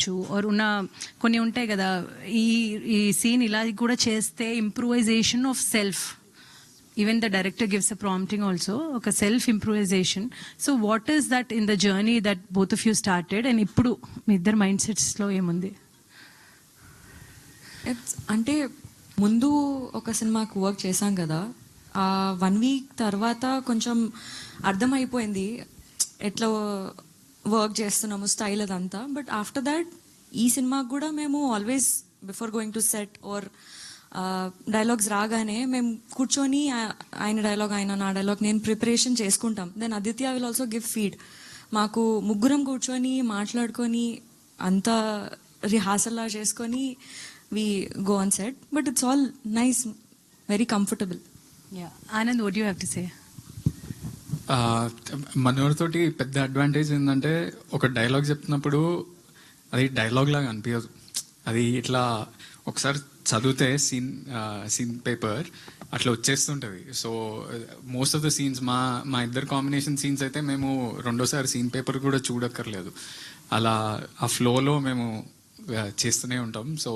అవ్వచ్చు ఆర్ ఉన్న కొన్ని ఉంటాయి కదా, ఈ ఈ సీన్ ఇలా కూడా చేస్తే improvisation of self, even the director gives a prompting also, ఒక self improvisation. So what is that in the journey that both of you started, and ఇప్పుడు మీ ఇద్దరు మైండ్ సెట్స్లో ఏముంది? అంటే ముందు ఒక సినిమాకి వర్క్ చేశాం కదా, 1 వీక్ తర్వాత కొంచెం అర్థమైపోయింది ఎట్లా వర్క్ చేస్తున్నాము, స్టైల్ అదంతా. బట్ ఆఫ్టర్ దాట్ ఈ సినిమాకి కూడా మేము always before going to set or dialogues రాగానే మేము కూర్చొని ఆయన డైలాగ్ ఆయన నా డైలాగ్ నేను ప్రిపరేషన్ చేసుకుంటాం. Then Aditya will also give feed. మాకు ముగ్గురం కూర్చొని మాట్లాడుకొని అంతా రిహార్సల్లా చేసుకొని we go on set. But it's all nice, very comfortable. Anand, what you have to say? మనోడితోటి పెద్ద అడ్వాంటేజ్ ఏంటంటే ఒక డైలాగ్ చెప్తున్నప్పుడు అది డైలాగ్ లాగా అనిపించదు. అది ఇట్లా ఒకసారి చదివితే సీన్ పేపర్ అట్లా వచ్చేస్తుంటుంది. So most of the scenes మా ఇద్దరు కాంబినేషన్ సీన్స్ అయితే మేము రెండోసారి సీన్ పేపర్ కూడా చూడక్కర్లేదు. అలా ఆ ఫ్లోలో మేము చేస్తూనే ఉంటాం. సో